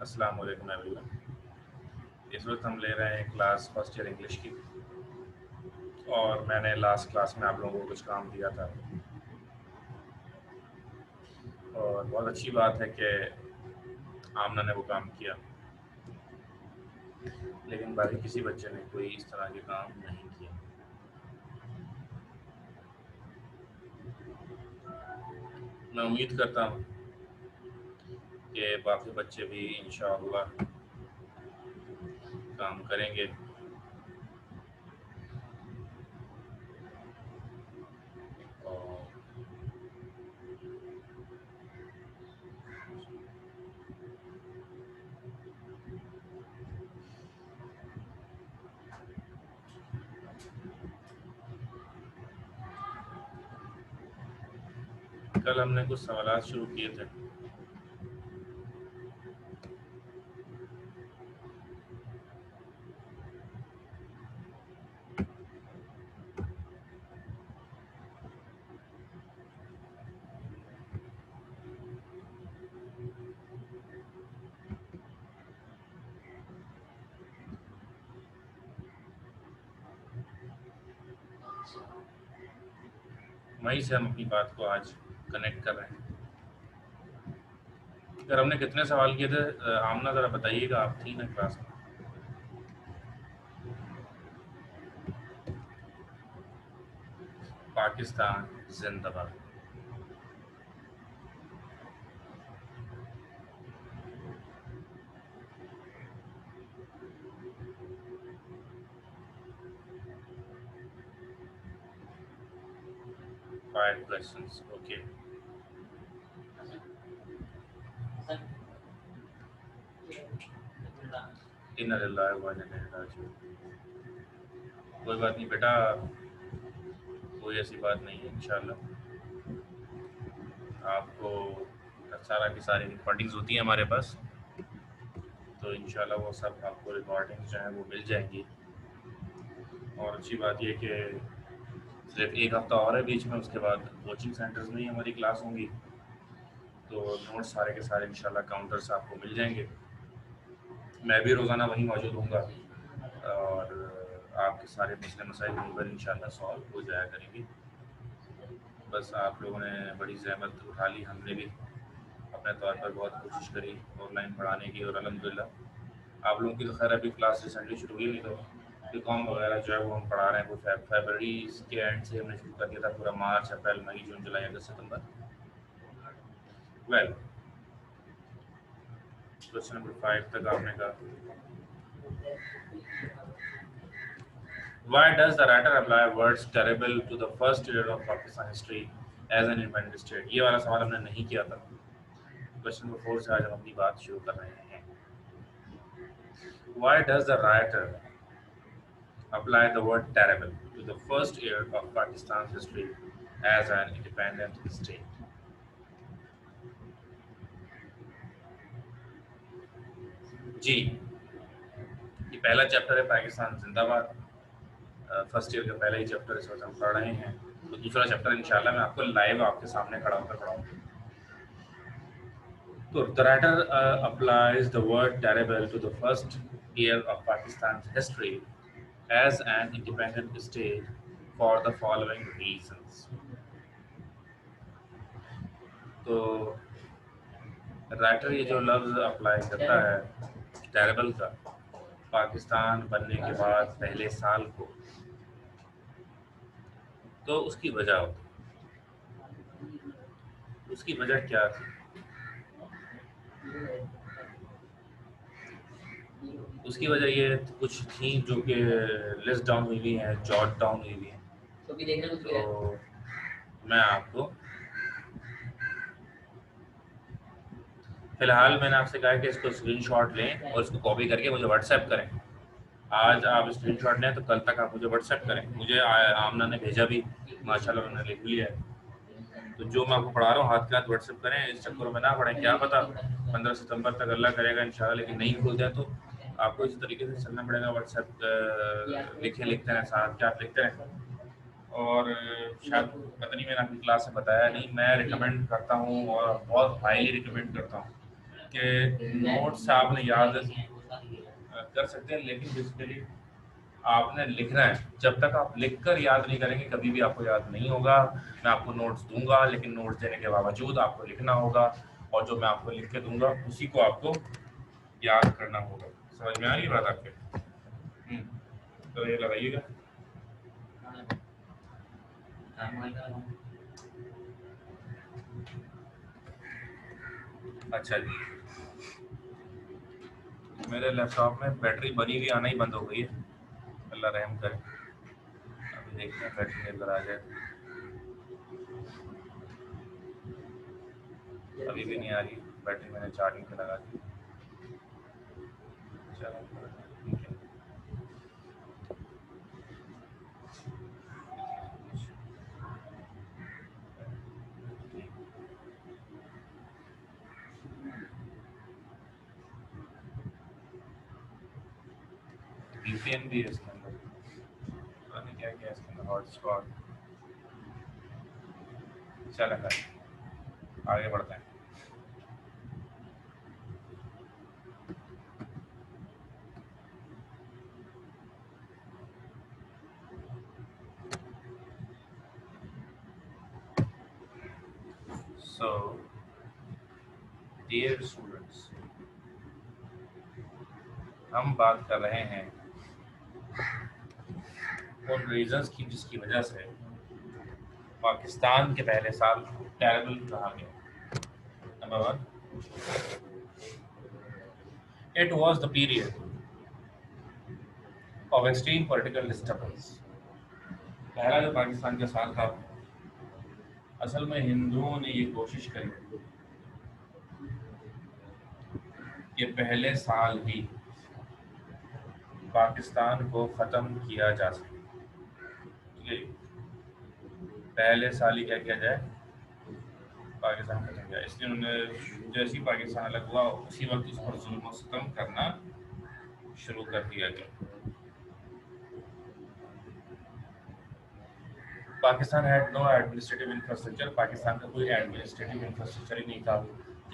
अस्सलाम वालेकुम एवरीवन। इस वक्त हम ले रहे हैं क्लास फर्स्ट ईयर इंग्लिश की, और मैंने लास्ट क्लास में आप लोगों को कुछ काम दिया था, और बहुत अच्छी बात है कि आमना ने वो काम किया, लेकिन बाकी किसी बच्चे ने कोई इस तरह के काम नहीं किया। मैं उम्मीद करता हूँ कि बाकी बच्चे भी इंशाअल्लाह काम करेंगे। और कल हमने कुछ सवाल शुरू किए थे। वहीं से हम अपनी बात को आज कनेक्ट कर रहे हैं। अगर हमने कितने सवाल किए थे आमना, ज़रा बताइएगा, आप थी ना क्लास में? पाकिस्तान जिंदाबाद। Five questions. Okay. इन्ना लिल्लाहि व इन्ना इलैहि राजिऊन। कोई बात नहीं बेटा, कोई ऐसी बात नहीं है। इंशाल्लाह आपको सारा की सारी रिकॉर्डिंग्स होती हैं हमारे पास, तो इंशाल्लाह वो सब आपको रिकॉर्डिंग्स जो हैं वो मिल जाएंगी। और अच्छी बात ये कि सिर्फ एक हफ़्ता और है बीच में, उसके बाद कोचिंग सेंटर्स में ही हमारी क्लास होंगी, तो नोट्स सारे के सारे इंशाल्लाह काउंटर से आपको मिल जाएंगे। मैं भी रोज़ाना वहीं मौजूद हूँगा, और आपके सारे मसले मसाइल वहीं पर इंशाल्लाह सॉल्व हो जाया करेंगे। बस आप लोगों ने बड़ी ज़हमत उठा ली, हमने भी अपने तौर पर बहुत कोशिश करी ऑनलाइन पढ़ाने की, और अल्हम्दुलिल्लाह आप लोगों की तो खैर अभी क्लास रिसेंटली शुरू हुई, नहीं तो बीकॉम वगैरह जो है वो हम पढ़ा रहे हैं, वो फरवरी के एंड से हमने शुरू कर दिया था, पूरा मार्च अप्रैल मई जून जुलाई अगस्त सितंबर। वेल, क्वेश्चन नंबर 5 तक आपने कहा, why does the writer apply words terrible to the first year of Pakistan history as an independent state? ये वाला सवाल हमने नहीं किया था। क्वेश्चन नंबर 4 से आज हम अपनी बात शुरू कर रहे हैं। Why does the writer apply the word terrible to the first year of Pakistan's history as an independent state? जी, ये पहला चैप्टर है पाकिस्तान जिंदाबाद। फर्स्ट ईयर का पहला ही चैप्टर इस वक्त हम पढ़ रहे हैं, तो दूसरा चैप्टर इंशाल्लाह मैं आपको लाइव आपके सामने खड़ा होकर पढ़ाऊंगा। So the writer applies the word terrible to the first year of Pakistan's history as an independent state for the following reasons. तो राइटर ये जो लफ्ज़ अप्लाई करता है टेरेबल का पाकिस्तान बनने के बाद पहले साल को, तो उसकी वजह होती, उसकी वजह क्या थी? उसकी वजह ये कुछ थी जो कि लिस्ट डाउन हुई हुई हैं, जॉट डाउन हुई हुई हैं, तो मैं आपको फिलहाल मैंने आपसे कहा कि इसको स्क्रीनशॉट लें और इसको कॉपी करके मुझे व्हाट्सएप करें। आज आप स्क्रीनशॉट लें तो कल तक आप मुझे व्हाट्सएप करें। मुझे आमना ने भेजा भी, माशाल्लाह उन्होंने लिख लिया है, तो जो मैं आपको पढ़ा रहा हूँ हाथ के हाथ व्हाट्सएप करें। इस चक्कर में ना पढ़ें, क्या पता 15 सितंबर तक अल्लाह करेगा इंशाल्लाह लेकिन नहीं खुल जाए, तो आपको इस तरीके से चलना पड़ेगा। व्हाट्सएप लिखते रहें, साथ क्या आप लिखते रहें। और शायद पता नहीं मैंने आपकी क्लास में बताया नहीं, मैं रिकमेंड करता हूँ और बहुत हाईली रिकमेंड करता हूँ कि नोट्स आपने याद कर सकते हैं, लेकिन बेसिकली आपने लिखना है। जब तक आप लिखकर याद नहीं करेंगे कभी भी आपको याद नहीं होगा। मैं आपको नोट्स दूंगा, लेकिन नोट्स देने के बावजूद आपको लिखना होगा, और जो मैं आपको लिख के दूंगा उसी को आपको याद करना होगा। समझ में आ रही बात आपके? तो ये लगाइएगा। अच्छा जी, मेरे लैपटॉप में बैटरी बनी हुई आना ही बंद हो गई है, अल्लाह रहम करे। अभी देखते हैं बैटरी अंदर आ जाए। अभी भी नहीं आ रही बैटरी, मैंने चार्जिंग पे लगा दी। चलो ठीक है। VPN भी है इसके अंदर, पता नहीं क्या क्या है इसके अंदर, हॉटस्पॉट। चलो खैर आगे बढ़ते हैं। सो डियर स्टूडेंट्स, हम बात कर रहे हैं उन रीजंस की जिसकी वजह से पाकिस्तान के पहले साल टेरेबल कहा गया। Number 1, it was the period of extreme political disturbance. पहला जो पाकिस्तान का साल था, असल में हिंदुओं ने ये कोशिश करी कि पहले साल ही पाकिस्तान को ख़त्म किया जा सके। ठीक है, पहले साल ही क्या किया जाए, पाकिस्तान खत्म किया। इसलिए उन्होंने जैसे ही पाकिस्तान अलग हुआ उसी वक्त उस पर जुल्म और सितम करना शुरू कर दिया गया। Pakistan had no administrative infrastructure. Pakistan का कोई एडमिनिस्ट्रेटिव इंफ्रास्ट्रक्चर ही नहीं था,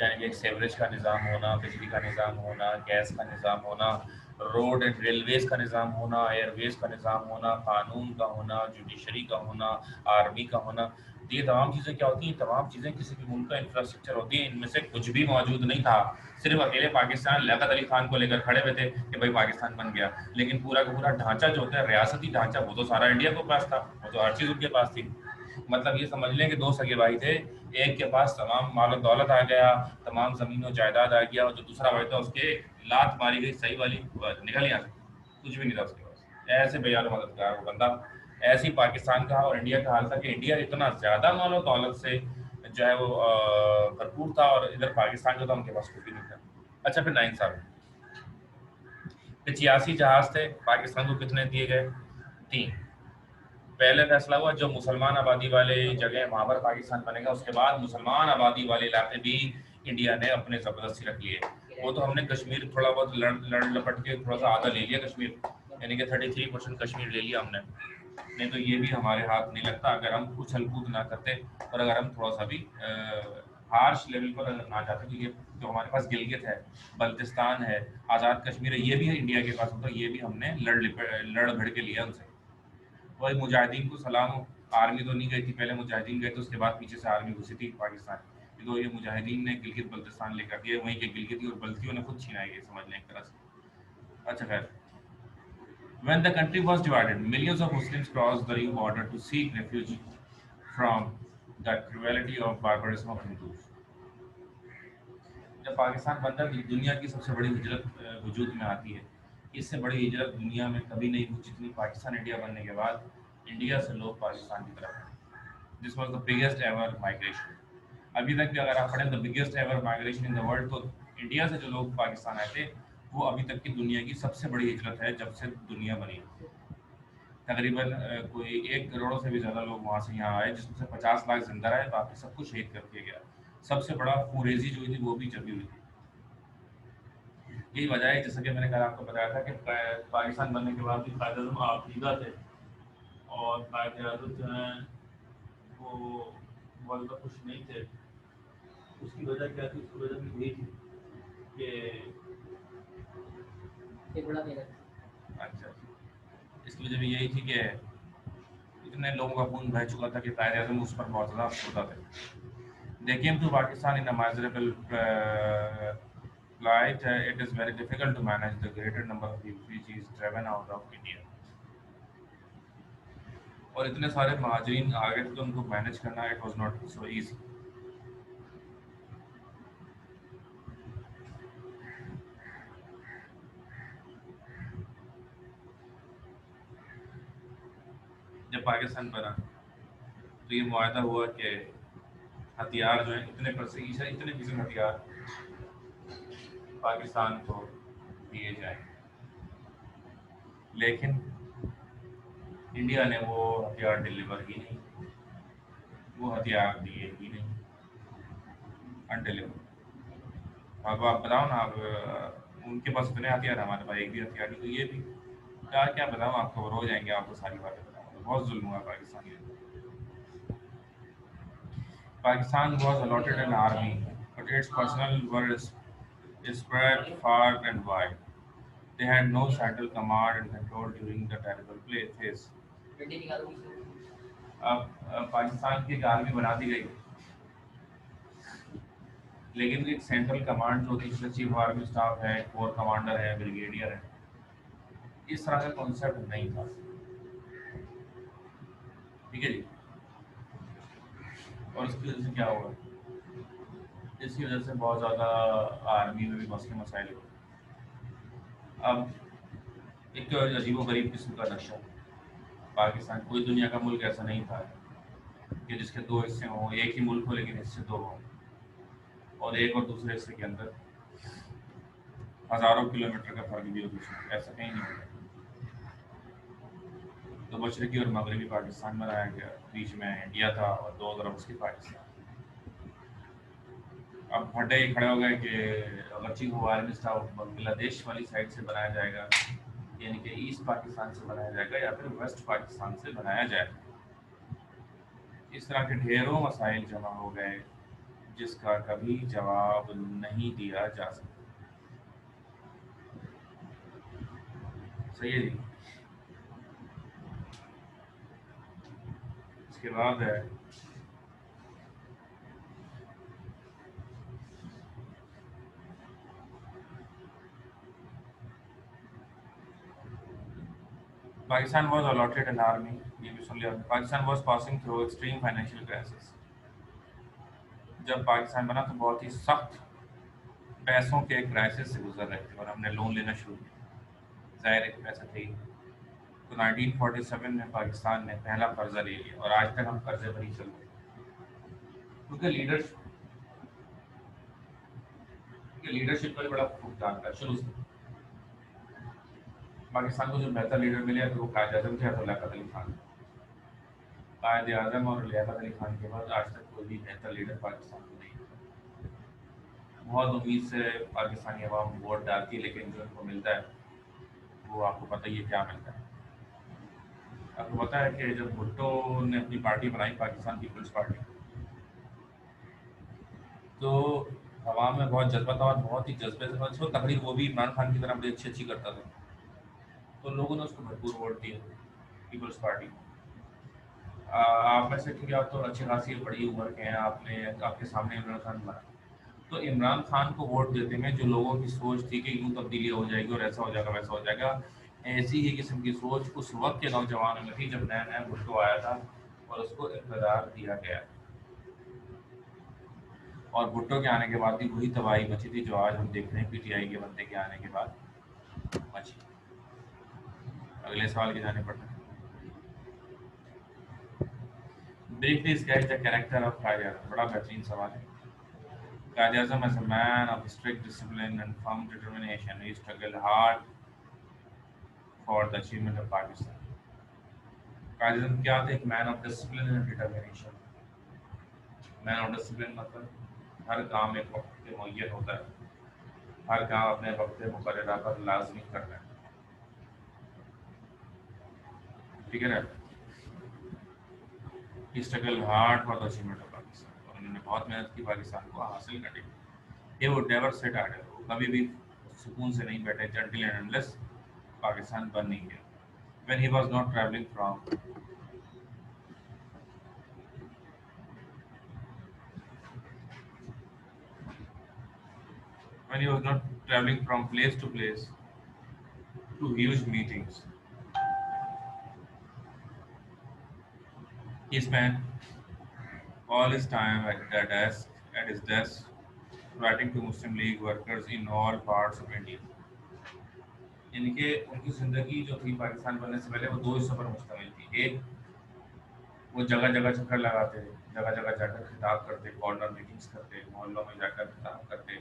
यानी कि एक सेवरेज का निज़ाम होना, बिजली का निज़ाम होना, गैस का निज़ाम होना, रोड एंड रेलवेज़ का निज़ाम होना, एयरवेज़ का निज़ाम होना, कानून का होना, जुडिशरी का होना, आर्मी का होना। ये तमाम चीज़ें क्या होती हैं, तमाम चीज़ें किसी भी मुल्क का इंफ्रास्ट्रक्चर होती है। इनमें से कुछ भी मौजूद नहीं था। सिर्फ अकेले पाकिस्तान लियाकत अली खान को लेकर खड़े हुए थे कि भाई पाकिस्तान बन गया, लेकिन पूरा का पूरा ढांचा जो होता है, रियासती ढांचा, वो तो सारा इंडिया के पास था, वो तो हर चीज़ उनके पास थी। मतलब ये समझ लें कि दो सगे भाई थे, एक के पास तमाम माल और दौलत आ गया, तमाम ज़मीन और जायदाद आ गया, और जो दूसरा भाई था उसके लात मारी गई सही वाली, निकल यहाँ से कुछ भी नहीं था उसके पास। ऐसे बेयार मददगार वो बंदा। ऐसे ही पाकिस्तान का और इंडिया का हाल था कि इंडिया इतना ज़्यादा माल और दौलत से जो है वो भरपूर था, और इधर पाकिस्तान जो था उनके पास कुछ भी नहीं था। अच्छा, फिर नाइंसाफ़ी। 85 जहाज थे, पाकिस्तान को कितने दिए गए? 3। पहले फैसला हुआ जो मुसलमान आबादी वाले जगह वहाँ पर पाकिस्तान बनेगा, उसके बाद मुसलमान आबादी वाले इलाके भी इंडिया ने अपने ज़बरदस्ती रख लिए। वो तो हमने कश्मीर थोड़ा बहुत लड़ लपट के थोड़ा सा आधा ले लिया कश्मीर, यानी कि 33% कश्मीर ले लिया हमने। नहीं तो ये भी हमारे हाथ नहीं लगता अगर हम उछल कूद ना करते, और अगर हम थोड़ा सा भी हार्श लेवल पर अगर ना जाते। तो ये जो हमारे पास गिलगित है, बल्तिस्तान है, आज़ाद कश्मीर है, ये भी है इंडिया के पास, होता ये भी हमने लड़ भिड़ के लिया उनसे। वही मुजाहिदीन को सलाम हो। आर्मी तो नहीं गई थी, पहले मुजाहिदीन गए थे, उसके बाद पीछे से आर्मी घुसी थी पाकिस्तान। तो ये मुजाहिदीन ने गिलगित बल्तिस्तान लेकर दिए, वहीं के गिलगिती और बल्तियों ने खुद छीना है, ये समझ लें एक तरह से। अच्छा खैर, when the country was divided, millions of Muslims crossed the new border to seek refuge from the cruelty of barbarism of Hindus. जब पाकिस्तान बनता है तो दुनिया की सबसे बड़ी हिजरत वजूद में आती है। इससे बड़ी हिजरत दुनिया में कभी नहीं हुई जितनी पाकिस्तान इंडिया बनने के बाद इंडिया से लोग पाकिस्तान की तरफ आए। This was the biggest ever migration. अभी तक भी अगर आप पढ़ें the biggest ever migration in the world, तो इंडिया से जो लोग पाकिस्तान आए थे वो अभी तक की दुनिया की सबसे बड़ी हिजरत है जब से दुनिया बनी। तकरीबन कोई 1 करोड़ से भी ज़्यादा लोग वहाँ से यहाँ आए, जिसमें से 50 लाख जिंदा रहे, बाकी सब कुछ शहीद कर दिया गया। सबसे बड़ा खूरेजी जो हुई थी वो भी जब हुई थी। यही वजह है, जैसा कि मैंने कल आपको बताया था कि पाकिस्तान बनने के बाद भी कायद-ए-आज़म अकीदा थे, और कायद-ए-आज़म जो हैं वो बहुत ज़्यादा खुश नहीं थे। उसकी वजह क्या थी? उसकी वजह भी यही थी कि बड़ा मेरा अच्छा, इसकी वजह भी यही थी कि इतने लोगों का खून बह चुका था कि कायद आज़म उस पर बहुत ज़्यादा अफसरदा थे। They came to Pakistan in a miserable plight. It is very difficult to manage the greater number of refugees driven out of India. और इतने सारे महाजरीन आ गए थे तो उनको मैनेज करना it was not so easy. जब पाकिस्तान बना तो ये मुआहदा हुआ कि हथियार जो है इतने फीसद हथियार पाकिस्तान को दिए जाए, लेकिन इंडिया ने वो हथियार डिलीवर ही नहीं, वो हथियार दिए ही नहीं, अनडिलीवर। अब आप बताओ ना, अब उनके पास इतने हथियार, हमारे पास एक भी हथियार नहीं, तो ये भी क्या क्या बताऊँ आपको, रो जाएंगे आपको सारी बातें बताऊँगा। बहुत जुल्म हुआ पाकिस्तान के। Pakistan was allotted an army, but its personnel were spread far and wide. They had no central command and control during the terrible phase. अब पाकिस्तान की एक आर्मी बना दी गई, लेकिन एक सेंट्रल कमांड जो थी, जिसमें चीफ आर्मी स्टाफ है, कोर कमांडर है, ब्रिगेडियर है, इस तरह का कॉन्सेप्ट नहीं था। ठीक है जी। और इसकी वजह से क्या हुआ, इसकी वजह से बहुत ज़्यादा आर्मी में भी मसले मसाइल हुए। अब एक अजीबो गरीब किस्म का नक्शा, पाकिस्तान कोई दुनिया का मुल्क ऐसा नहीं था कि जिसके दो हिस्से हों, एक ही मुल्क हो लेकिन हिस्से दो हों, और एक और दूसरे हिस्से के अंदर हज़ारों किलोमीटर का फर्क भी हो, ऐसा कहीं नहीं होता। तो मशरकी और मगरबी पाकिस्तान बनाया गया, बीच में इंडिया था और दो तरफ उसकी पाकिस्तान। अब फटे खड़े हो गए कि अगर चीफ आर्मी स्टाफ बांग्लादेश वाली साइड से बनाया जाएगा, यानी कि ईस्ट पाकिस्तान से बनाया जाएगा या फिर वेस्ट पाकिस्तान से बनाया जाएगा। इस तरह के ढेरों मसाइल जमा हो गए जिसका कभी जवाब नहीं दिया जा सकता। सही है जी। इसके बाद है Pakistan was allotted an army। ये भी सुन लिया। Pakistan was passing through extreme financial crisis। जब पाकिस्तान बना तो बहुत ही सख्त पैसों के क्राइसिस से गुजर रहे थे और हमने लोन लेना शुरू किया। जाहिर है पैसा थे ही। तो 1947 में पाकिस्तान ने पहला कर्जा ले लिया और आज तक हम कर्जे पर ही चल रहे हैं, क्योंकि लीडरशिप का भी बड़ा भुगतान था शुरू से। पाकिस्तान को जो बेहतर लीडर मिले तो वो कायद आज़म थे, अब्दुल्ला अली खान। कायद आज़म और लियाकत अली खान के बाद आज तक कोई भी बेहतर लीडर पाकिस्तान को नहीं। बहुत उम्मीद से पाकिस्तानी अवाम वोट डालती है, लेकिन जो उनको मिलता है वो आपको पता ही है क्या मिलता है। आपको पता है कि जब भुट्टो ने अपनी पार्टी बनाई, पाकिस्तान पीपल्स पार्टी, तो अवाम में बहुत जज्बा था और बहुत ही जज्बे से तकरीर वो भी इमरान खान की तरह बड़ी अच्छी अच्छी करता था, तो लोगों ने उसको भरपूर वोट दिए, पीपल्स पार्टी। आप में से क्योंकि आप तो अच्छी खासी बड़ी उम्र के हैं, आपके सामने इमरान खान बना, तो इमरान खान को वोट देते में जो लोगों की सोच थी कि यूँ तब्दीली हो जाएगी और ऐसा हो जाएगा वैसा हो जाएगा, ऐसी ही किस्म की सोच उस वक्त के नौजवानों में थी जब नया नया भुट्टो आया था और उसको इक़्तिदार दिया गया। और भुट्टो के आने के बाद भी वही तबाही मची थी जो आज हम देख रहे हैं पीटीआई के बंदे के आने के बाद मची। अगले सवाल की जाने पड़ता है। Briefly sketch the character of Quaid Azam. बड़ा बेहतरीन सवाल है। Qaid Azam is a man of strict discipline and firm determination. He struggled hard for the achievement of Pakistan. Qaid Azam क्या थे? एक man of discipline and determination. Man of discipline मतलब हर काम एक वक्त पे मुय्यन होता है, हर काम अपने वक्त मुकर्ररा पर लाजमी करना है। ठीक है ना? He struggled hard for the achievement of Pakistan। और उन्होंने बहुत मेहनत की पाकिस्तान को हासिल करने की। He would never sit idle। वो कभी भी सुकून से नहीं बैठे until and unless पाकिस्तान बन नहीं गया. When he was not traveling from when he was not traveling from place to place to huge meetings, he spent all his time at his desk, writing to Muslim League workers in all parts of India. इनके उनकी ज़िंदगी जो थी पाकिस्तान बनने से पहले वो दो हिस्सों पर मुश्तमिल थी. एक, वो जगह जगह चक्कर लगाते, जगह जगह जाकर खिताब करते, कॉर्नर मीटिंग्स करते, मोहल्लों में जाकर खिताब करते,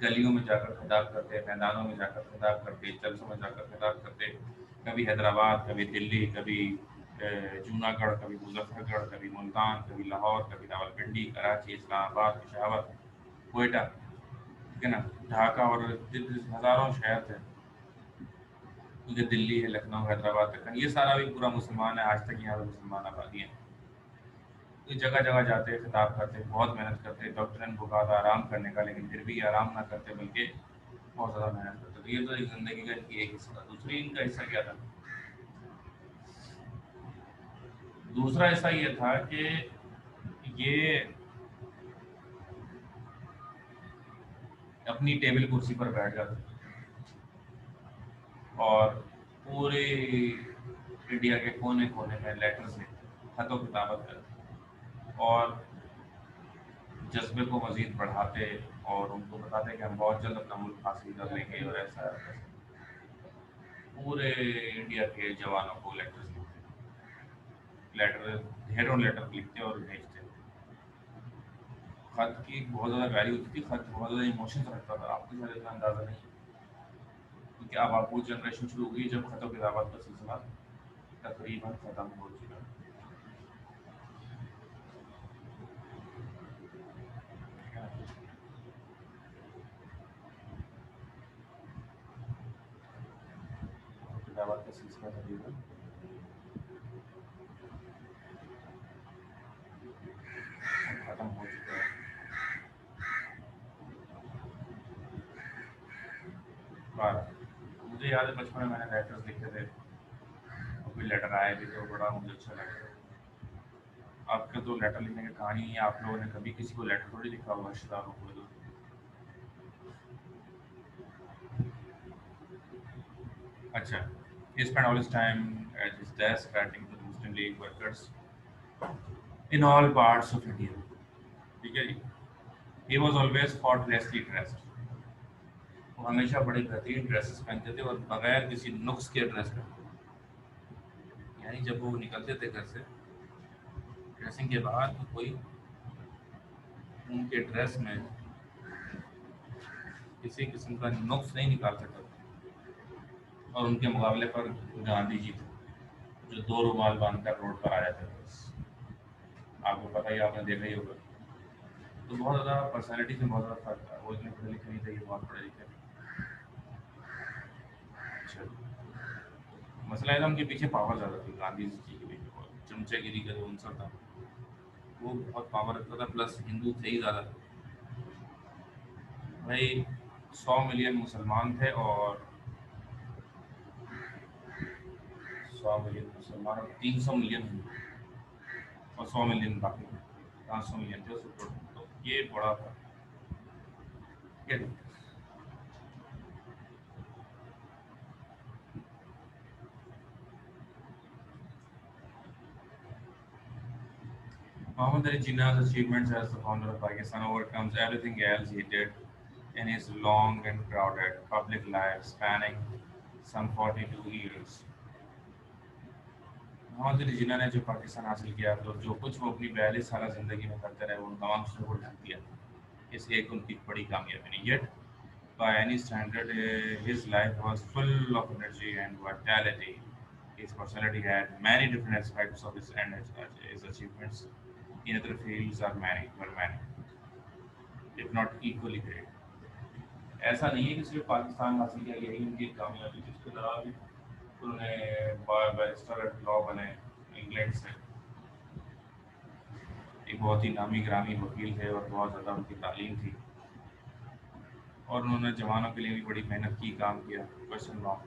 गलियों में जाकर खिताब करते, मैदानों में जाकर खिताब करते, जलसों में जाकर खिताब करते. कभी हैदराबाद, कभी दिल्ली, कभी जूनागढ़, कभी मुजफ्फरगढ़, कभी मुल्तान, कभी लाहौर, कभी रावलपिंडी, कराची, इस्लामाबाद, पेशावर, कोयटा, ठीक है ना, ढाका, और हज़ारों शहर थे. क्योंकि दिल्ली है, लखनऊ, हैदराबाद तक ये सारा भी पूरा मुसलमान है. आज तक यहाँ पे मुसलमान आबादी है. तो जगह जगह जाते, खिताब करते, बहुत मेहनत करते. डॉक्टर ने कहा था आराम करने का, लेकिन फिर भी आराम ना करते बल्कि बहुत ज़्यादा मेहनत करते. तो ये तो एक ज़िंदगी का इनकी एक हिस्सा था. दूसरी इनका हिस्सा क्या था? दूसरा हिस्सा ये था कि ये अपनी टेबल कुर्सी पर बैठ जाते और पूरे इंडिया के कोने कोने में लेटर्स लिखते, खतों किताबत करते और जज्बे को मज़ीद बढ़ाते और उनको बताते कि हम बहुत जल्द अपना मुल्क हासिल कर लेंगे और ऐसा. पूरे इंडिया के जवानों को लेटर ढेरों लेटर लिखते और भेजते. खत की बहुत ज़्यादा वैल्यू होती थी. खत बहुत ज़्यादा इमोशंस रखता था. आपको शायद इतना अंदाज़ा नहीं, क्योंकि अब आप वो जनरेशन शुरू हो गई जब खतों किताबत का सिलसिला तकरीबन ख़त्म हो चुका. किताबत का सिलसिला तकरीबन ख़त्म हो चुका है. मुझे याद है बचपन में मैंने लेटर्स लिखे थे और कोई लेटर आए भी तो बड़ा मुझे अच्छा लगा. आपका तो लेटर लिखने की कहानी है. आप लोगों ने कभी किसी को लेटर थोड़ी लिखा होगा रिश्तेदारों को. तो अच्छा, he spent all his time at his desk writing to the Muslim League workers in all parts of India. ठीक है जी. He was always faultlessly dressed. वो हमेशा बड़े बेहतरीन ड्रेसेस पहनते थे और बगैर किसी नुक्स के ड्रेस पहनते थे. यानी जब वो निकलते थे घर से ड्रेसिंग के बाद तो कोई उनके ड्रेस में किसी किस्म का नुक्स नहीं निकाल सकता था. और उनके मुकाबले पर गांधी जी थे जो दो रुमाल बांधकर रोड पर आ जाते थे. बस आपको पता ही, आपने देखा ही होगा. तो बहुत ज़्यादा पर्सनैलिटी से बहुत ज़्यादा फर्क था. वो इतने पढ़े लिखे नहीं थे, ये बहुत पढ़े लिखे. अच्छा, मसला है ना उनके पीछे पावर ज़्यादा थी. गांधी जी के पीछे चमचागिरी का जो आंसर था वो बहुत पावर रखता था. प्लस हिंदू थे ही ज़्यादा. भाई 100 मिलियन मुसलमान थे और 100 मिलियन मुसलमान और 300 मिलियन हिंदू और 100 मिलियन बाकी थे. 500 मिलियन थे उससे टोटल. तो ये बड़ा था. ठीक है. Muhammad Ali Jinnah's achievements as the founder of Pakistan overcomes everything else he did in his long and crowded public life spanning some 42 years. Mohammad Ali Jinnah ने जो पाकिस्तान हासिल किया तो जो कुछ वो अपनी 42 साल ज़िंदगी में करते रहे वो उन तमाम चीज़ों को ढक दिया. इस एक उनकी बड़ी कामयाबी नहीं. Yet, by any standard, his life was full of energy and vitality. His personality had many different aspects of his and his achievements in other fields were many, if not equally great. ऐसा नहीं है कि सिर्फ पाकिस्तान हासिल किया, यही उनकी कामयाबी थी. इसके अलावा भी उन्होंने बैरिस्टर एट लॉ बने इंग्लैंड से. एक बहुत ही नामी ग्रामी वकील थे और बहुत ज़्यादा उनकी तालीम थी. और उन्होंने जवानों के लिए भी बड़ी मेहनत की, काम किया। Question long,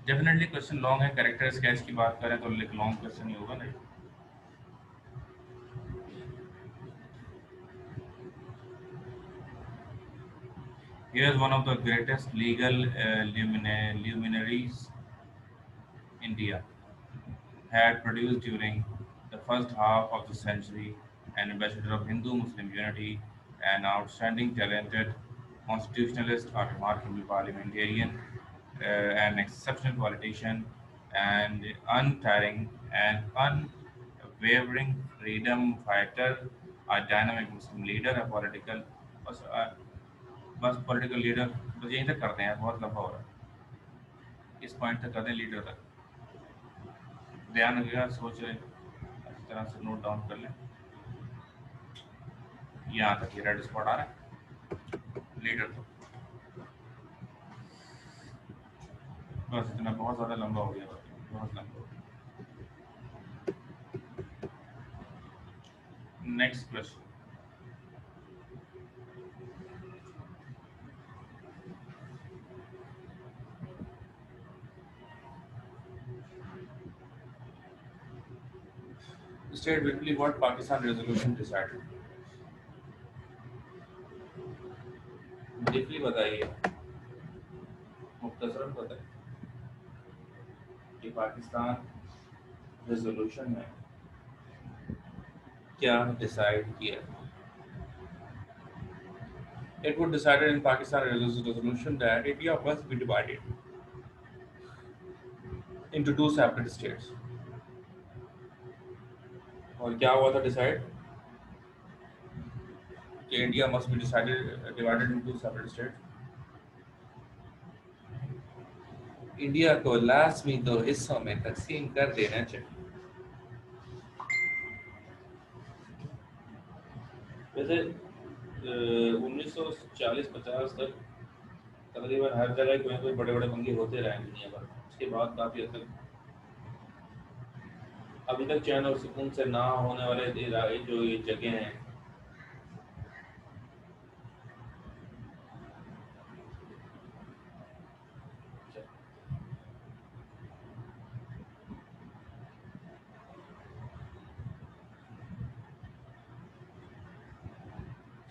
definitely question long है। कैरेक्टर स्केच की बात करें तो लॉन्ग क्वेश्चन ही होगा ना। He is one of the greatest legal luminaries India had produced during the first half of the century, an ambassador of Hindu-Muslim unity, an outstanding talented constitutionalist, a remarkable parliamentarian, an exceptional politician, and untiring and unwavering freedom fighter, a dynamic Muslim leader, a political बस बस political leader. बस यहीं तक करते हैं, बहुत लंबा हो रहा है, इस पॉइंट तक करते हैं लीडर तक। ध्यान रखिएगा, सोच रहे अच्छी तरह से नोट डाउन कर लें। यहाँ तक ये रेड स्पॉट आ रहा है लीडर तो, बस इतना। बहुत ज़्यादा लंबा हो गया, बहुत लंबा हो गया। Next question, state briefly what Pakistan resolution decided. Briefly बताइए, मुख्तसरन बताइए कि पाकिस्तान रेजोल्यूशन में क्या डिसाइड किया। It was decided in Pakistan resolution that India must be divided into two separate states। और क्या हुआ था डिसाइड कि India must be divided in two separate state. India को लाजमी दो हिस्सों में तकसीम कर देना चाहिए। वैसे 1940-50 तक तकरीबन हर जगह कोई ना कोई बड़े बड़े पंगे होते रहे दुनिया भर। उसके बाद काफ़ी हद तक अभी तक चैन और सुकून से ना होने वाले जो ये जगह हैं,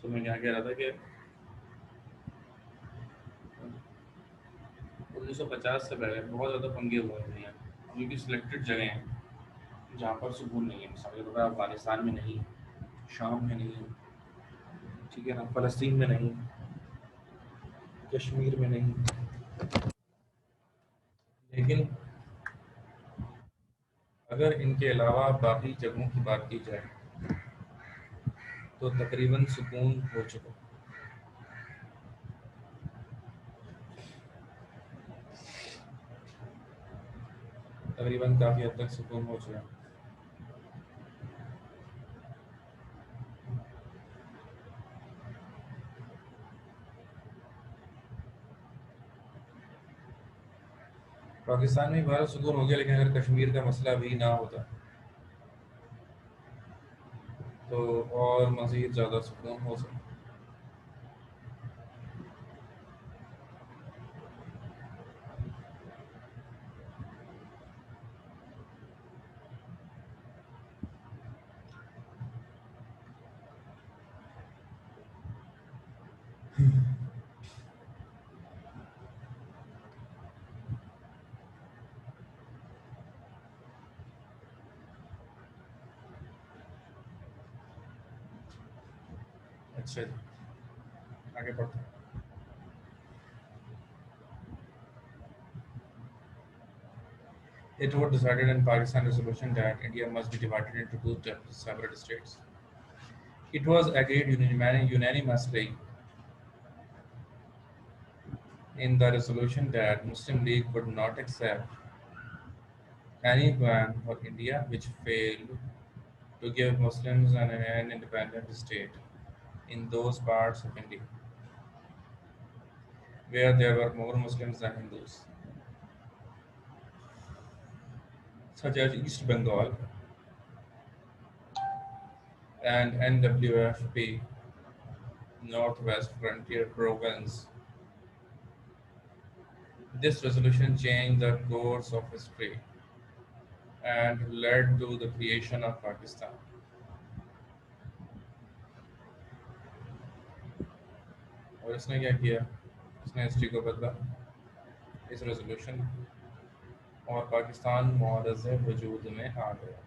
तो मैं क्या कह रहा था कि 1950 से पहले बहुत ज़्यादा पंगे हुए हैं दुनिया में। अभी भी सिलेक्टेड जगह हैं जहाँ पर सुकून नहीं है। मिसाल के तौर पर अफगानिस्तान में नहीं, शाम में नहीं, ठीक है ना, फ़लस्तीन में नहीं, कश्मीर में नहीं। लेकिन अगर इनके अलावा बाकी जगहों की बात की जाए तो तकरीबन सुकून हो चुका। तकरीबन काफ़ी हद तक सुकून हो चुका। पाकिस्तान में भारत सुकून हो गया, लेकिन अगर कश्मीर का मसला भी ना होता तो और मज़ीद ज़्यादा सुकून हो सकता। अच्छा जी, आगे बढ़ते हैं। It was decided in Pakistan resolution that India must be divided into two separate states. It was agreed unanimously in the resolution that Muslim League would not accept any plan for India which failed to give Muslims an independent state in those parts of India where there were more Muslims than Hindus, such as East Bengal and NWFP, Northwest Frontier Province. This resolution changed the course of history and led to the creation of Pakistan. और इसने क्या किया? इसने history को बदला इस resolution, और पाकिस्तान मुआरज़े वजूद में आ गया.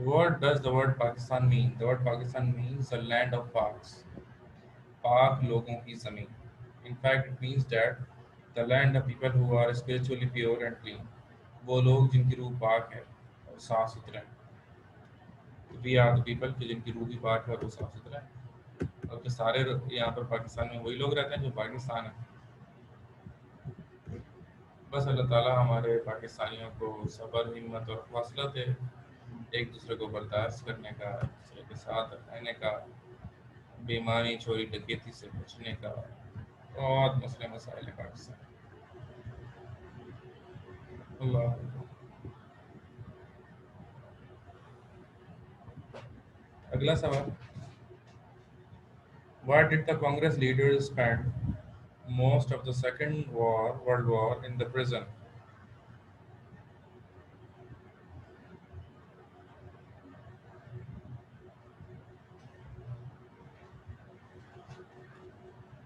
What does the word Pakistan mean? The word Pakistan means the land of Paks. पाक लोगों की ज़मीन. In fact, it means that the land of people who are spiritually pure and clean. वो लोग जिनकी रूह पाक है और साफ सुथरे हैं. We are the people कि जिनकी रूह भी पाक है और वो साफ सुथरा है. और कि सारे यहाँ पर पाकिस्तान में वही लोग रहते हैं जो पाकिस्तान है. बस अल्लाह ताला हमारे पाकिस्तानियों को सब्र, हिम्मत और हौसला दे, एक दूसरे को बर्दाश्त करने का, एक दूसरे के साथ रहने का, बेईमानी, चोरी, डकैती से बचने का. बहुत मसले मसाइल है पाकिस्तान. अल्लाह. अगला सवाल. Why did the Congress leaders spend most of the Second World War in the prison?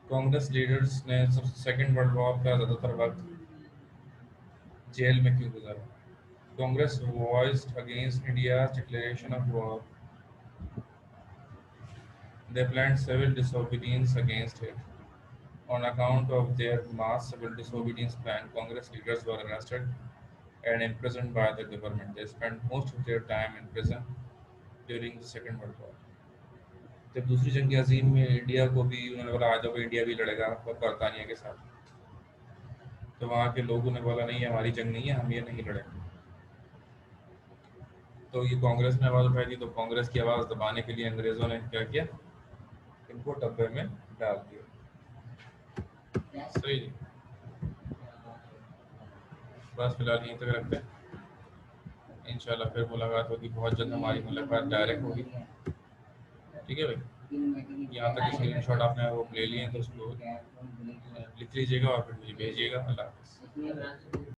Congress leaders ने सेकेंड वर्ल्ड वॉर का ज़्यादातर वक्त जेल में क्यों गुजारा? Congress voiced against India's declaration of war. They planned civil disobedience against it. On account of their mass civil disobedience plan, Congress leaders were arrested and imprisoned by the government. They spent most of their time in prison during the Second World War. जब दूसरी जंग अजीम में India को भी उन्होंने बोला आ जाओ India भी लड़ेगा बरतानिया के साथ, तो वहाँ के लोगों ने बोला नहीं हमारी जंग नहीं है, हम ये नहीं लड़ेंगे. तो ये कांग्रेस ने आवाज़ उठाई थी, तो कांग्रेस की आवाज़ दबाने के लिए अंग्रेज़ों ने क्या किया? इनको डब्बे में डाल दिया. सही. बस फिलहाल यहीं तक रखते हैं. इंशाल्लाह फिर मुलाकात होगी, बहुत जल्द हमारी मुलाकात डायरेक्ट होगी. ठीक है भाई. यहाँ तक स्क्रीन शॉट आपने वो ले लिए हैं तो उसको लिख लीजिएगा और फिर मुझे भेजिएगा. अल्लाह हाफ़िज़.